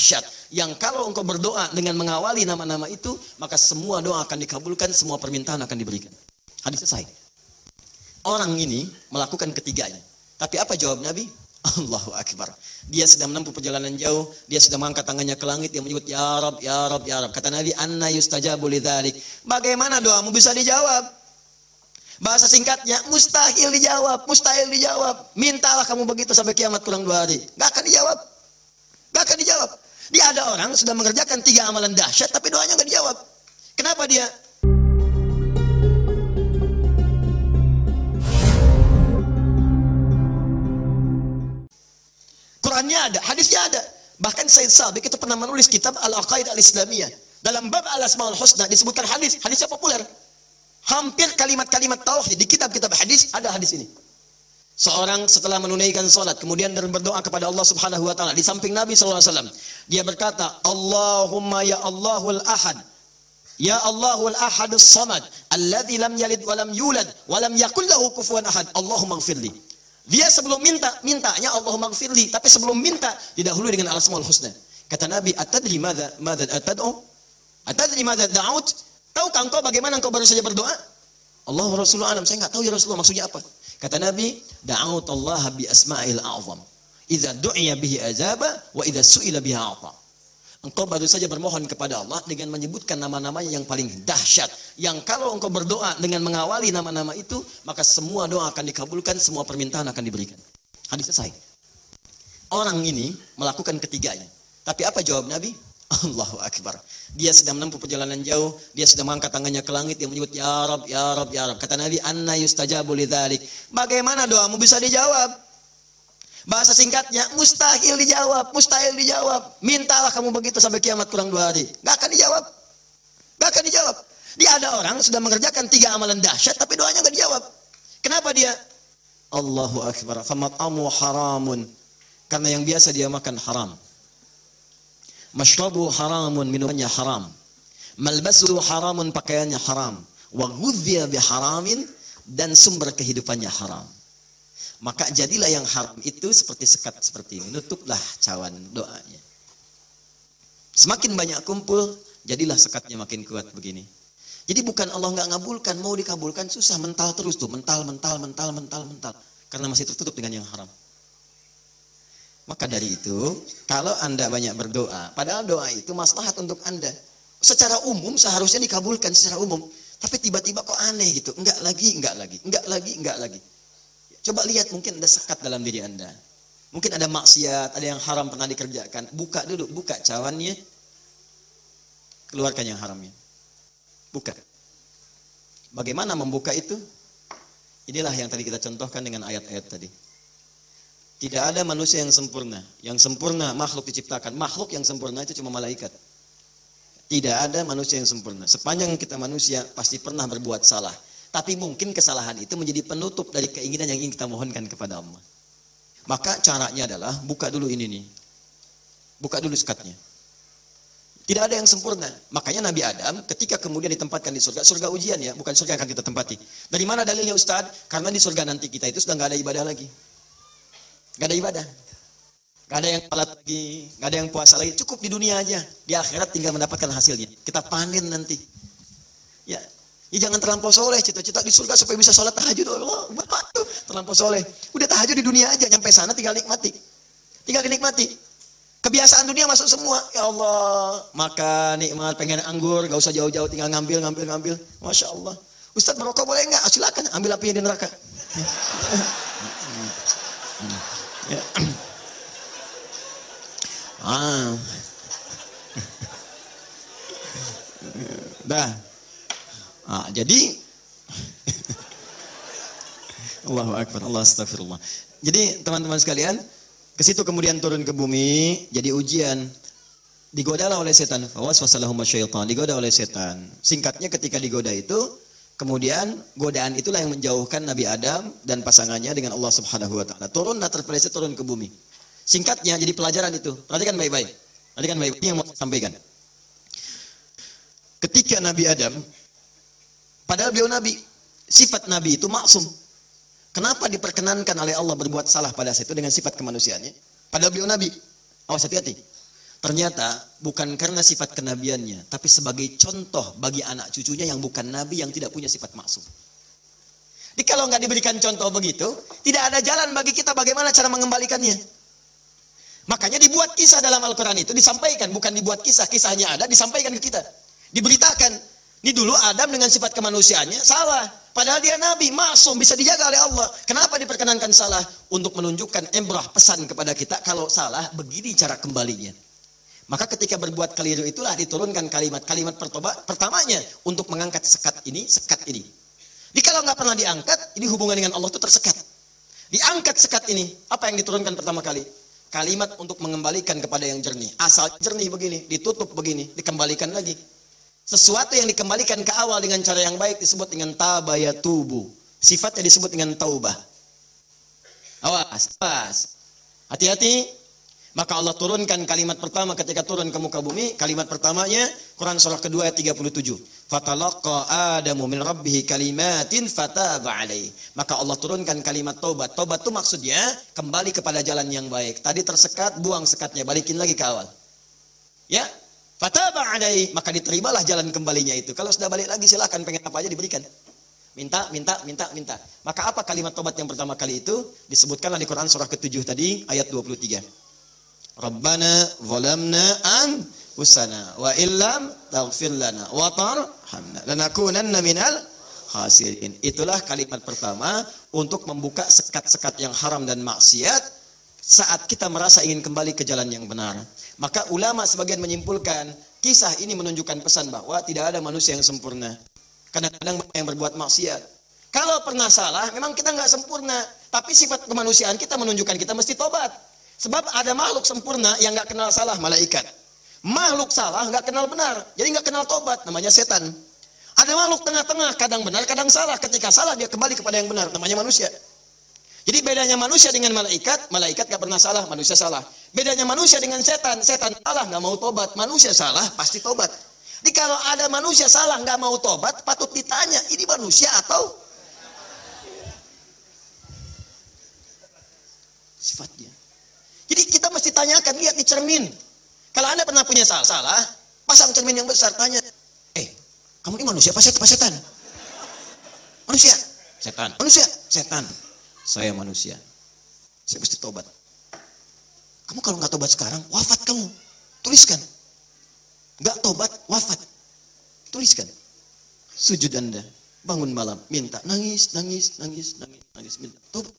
dahsyat yang kalau engkau berdoa dengan mengawali nama-nama itu, maka semua doa akan dikabulkan, semua permintaan akan diberikan. Hadis selesai. Orang ini melakukan ketiganya. Tapi apa jawab Nabi? Allahu Akbar. Dia sedang menempuh perjalanan jauh, dia sudah mengangkat tangannya ke langit, dia menyebut ya Rab, ya Rab, ya Rab. Kata Nabi, anna yustajabu lidzalik. Bagaimana doamu bisa dijawab? Bahasa singkatnya, mustahil dijawab, mustahil dijawab. Mintalah kamu begitu sampai kiamat kurang 2 hari. Gak akan dijawab. Gak akan dijawab. Dia ada orang sudah mengerjakan 3 amalan dahsyat, tapi doanya gak dijawab. Kenapa dia? Qurannya ada, hadisnya ada. Bahkan Said Sabiq itu pernah menulis kitab Al-Aqaid Al-Islamiyah. Dalam bab Al-Asmaul Husna disebutkan hadis, hadisnya populer. Hampir kalimat-kalimat tauhid di kitab-kitab hadis ada hadis ini. Seorang setelah menunaikan salat kemudian berdoa kepada Allah Subhanahu wa taala di samping Nabi sallallahu alaihi wasallam. Dia berkata, "Allahumma ya Allahul Ahad. Ya Allahul Ahadus Samad, alladzi lam yalid wa lam yulad wa lam yakul lahu kufuwan ahad. Allahumma ighfirli." Dia sebelum mintanya Allahumma ighfirli, tapi sebelum minta didahului dengan Al-Asmaul Husna. Kata Nabi, "Atadri madza atad'u? Atadri madza da'ut?" Tahukah engkau bagaimana engkau baru saja berdoa? Allah wa Rasulullah alam, saya enggak tahu ya Rasulullah maksudnya apa. Kata Nabi, "Da'utallaha bi asma'il a'zam. Idza du'iya bihi ajaba wa idza su'ila biha a'ta." Engkau baru saja bermohon kepada Allah dengan menyebutkan nama-namanya yang paling dahsyat, yang kalau engkau berdoa dengan mengawali nama-nama itu, maka semua doa akan dikabulkan, semua permintaan akan diberikan. Hadis selesai. Orang ini melakukan ketiganya. Tapi apa jawab Nabi? Allahu Akbar. Dia sedang menempuh perjalanan jauh, dia sudah mengangkat tangannya ke langit, dia menyebut ya Rab, ya Rab, ya Rab. Kata Nabi, anna yustajabu lidzalik. Bagaimana doamu bisa dijawab? Bahasa singkatnya, mustahil dijawab, mustahil dijawab. Mintalah kamu begitu sampai kiamat kurang 2 hari. Gak akan dijawab. Gak akan dijawab. Dia ada orang sudah mengerjakan 3 amalan dahsyat, tapi doanya gak dijawab. Kenapa dia? Allahu Akbar. Famat'amu haramun. Karena yang biasa dia makan haram. Mashrabu haramun, minumannya haram. Malbasu haramun, pakaiannya haram. Wa ghudhiya biharamin, dan sumber kehidupannya haram. Maka jadilah yang haram itu seperti sekat seperti ini. Nutuplah cawan doanya. Semakin banyak kumpul, jadilah sekatnya makin kuat begini. Jadi bukan Allah nggak ngabulkan, mau dikabulkan susah, mental terus tuh, mental. Karena masih tertutup dengan yang haram. Maka dari itu, kalau Anda banyak berdoa, padahal doa itu maslahat untuk Anda. Secara umum seharusnya dikabulkan secara umum. Tapi tiba-tiba kok aneh gitu. Enggak lagi. Coba lihat, mungkin ada sekat dalam diri Anda. Mungkin ada maksiat, ada yang haram pernah dikerjakan. Buka dulu, buka cawannya. Keluarkan yang haramnya. Buka. Bagaimana membuka itu? Inilah yang tadi kita contohkan dengan ayat-ayat tadi. Tidak ada manusia yang sempurna. Yang sempurna makhluk diciptakan. Makhluk yang sempurna itu cuma malaikat. Tidak ada manusia yang sempurna. Sepanjang kita manusia pasti pernah berbuat salah. Tapi mungkin kesalahan itu menjadi penutup dari keinginan yang ingin kita mohonkan kepada Allah. Maka caranya adalah buka dulu ini nih. Buka dulu sekatnya. Tidak ada yang sempurna. Makanya Nabi Adam ketika kemudian ditempatkan di surga. Surga ujian ya, bukan surga yang akan kita tempati. Dari mana dalilnya Ustaz? Karena di surga nanti kita itu sudah nggak ada ibadah lagi. Gak ada ibadah, gak ada yang salat lagi, gak ada yang puasa lagi, cukup di dunia aja. Di akhirat tinggal mendapatkan hasilnya. Kita panen nanti. Ya jangan terlampau soleh, cita-cita di surga supaya bisa sholat tahajud. Allah, terlampau soleh. Udah tahajud di dunia aja, nyampe sana tinggal nikmati. Kebiasaan dunia masuk semua. Ya Allah, makan nikmat, pengen anggur, gak usah jauh-jauh, tinggal ngambil. Masya Allah. Ustaz merokok boleh nggak? Silakan, ambil apinya di neraka. Ya. Jadi Allahu Akbar, Allah astagfirullah. Jadi teman-teman sekalian, ke situ kemudian turun ke bumi, jadi ujian. Digodalah oleh setan. Fawaswasalahum syaitan, digoda oleh setan. Singkatnya ketika digoda itu, kemudian godaan itulah yang menjauhkan Nabi Adam dan pasangannya dengan Allah Subhanahu wa taala. Turunlah terpeleset turun ke bumi. Singkatnya jadi pelajaran itu. Perhatikan baik-baik. Ini yang mau saya sampaikan. Ketika Nabi Adam, padahal beliau Nabi, sifat Nabi itu maksum. Kenapa diperkenankan oleh Allah berbuat salah pada saat itu dengan sifat kemanusiaannya? Padahal beliau Nabi. Awas hati-hati. Ternyata bukan karena sifat kenabiannya, tapi sebagai contoh bagi anak cucunya yang bukan nabi, yang tidak punya sifat maksum. Jadi kalau nggak diberikan contoh begitu, tidak ada jalan bagi kita bagaimana cara mengembalikannya. Makanya dibuat kisah dalam Al-Quran itu, disampaikan, bukan dibuat kisah, kisahnya ada, disampaikan ke kita. Diberitakan, ini dulu Adam dengan sifat kemanusiaannya salah. Padahal dia nabi, maksum, bisa dijaga oleh Allah. Kenapa diperkenankan salah? Untuk menunjukkan ibrah, pesan kepada kita, kalau salah, begini cara kembalinya. Maka ketika berbuat keliru itulah diturunkan kalimat-kalimat pertamanya untuk mengangkat sekat ini, sekat ini. Jadi kalau nggak pernah diangkat, ini hubungan dengan Allah itu tersekat. Diangkat sekat ini, apa yang diturunkan pertama kali? Kalimat untuk mengembalikan kepada yang jernih. Asal jernih begini, ditutup begini, dikembalikan lagi. Sesuatu yang dikembalikan ke awal dengan cara yang baik disebut dengan tabayatubu. Sifatnya disebut dengan taubah. Awas, awas. Hati-hati. Maka Allah turunkan kalimat pertama ketika turun ke muka bumi. Kalimat pertamanya Quran surah kedua ayat 37. Fatalaqa Adamu min rabbihi kalimatin fataba alaihi. Maka Allah turunkan kalimat taubat. Taubat itu maksudnya kembali kepada jalan yang baik. Tadi tersekat, buang sekatnya, balikin lagi ke awal. Ya, fataba alaihi, maka diterimalah jalan kembalinya itu. Kalau sudah balik lagi silahkan, pengen apa aja diberikan. Minta. Maka apa kalimat taubat yang pertama kali itu? Disebutkanlah di Quran surah ke-7 tadi ayat 23. Rabbana zalamna anfusana wa illam taghfir lana wa tarhamna lanakunanna minal khasirin. Itulah kalimat pertama untuk membuka sekat-sekat yang haram dan maksiat saat kita merasa ingin kembali ke jalan yang benar. Maka ulama sebagian menyimpulkan kisah ini menunjukkan pesan bahwa tidak ada manusia yang sempurna. Kadang-kadang yang berbuat maksiat. Kalau pernah salah, memang kita nggak sempurna. Tapi sifat kemanusiaan kita menunjukkan kita mesti tobat. Sebab ada makhluk sempurna yang nggak kenal salah, malaikat. Makhluk salah nggak kenal benar, jadi nggak kenal tobat, namanya setan. Ada makhluk tengah-tengah, kadang benar, kadang salah. Ketika salah dia kembali kepada yang benar, namanya manusia. Jadi bedanya manusia dengan malaikat, malaikat nggak pernah salah, manusia salah. Bedanya manusia dengan setan, setan salah nggak mau tobat, manusia salah pasti tobat. Jadi kalau ada manusia salah nggak mau tobat, patut ditanya, ini manusia atau sifatnya. Jadi kita mesti tanyakan, lihat di cermin. Kalau Anda pernah punya salah, pasang cermin yang besar, tanya, kamu ini manusia apa setan? Manusia, setan. Manusia, setan. Saya manusia. Saya mesti tobat. Kamu kalau nggak tobat sekarang, wafat kamu. Tuliskan. Nggak tobat, wafat. Tuliskan. Sujud Anda, bangun malam, minta, nangis, minta. Tobat.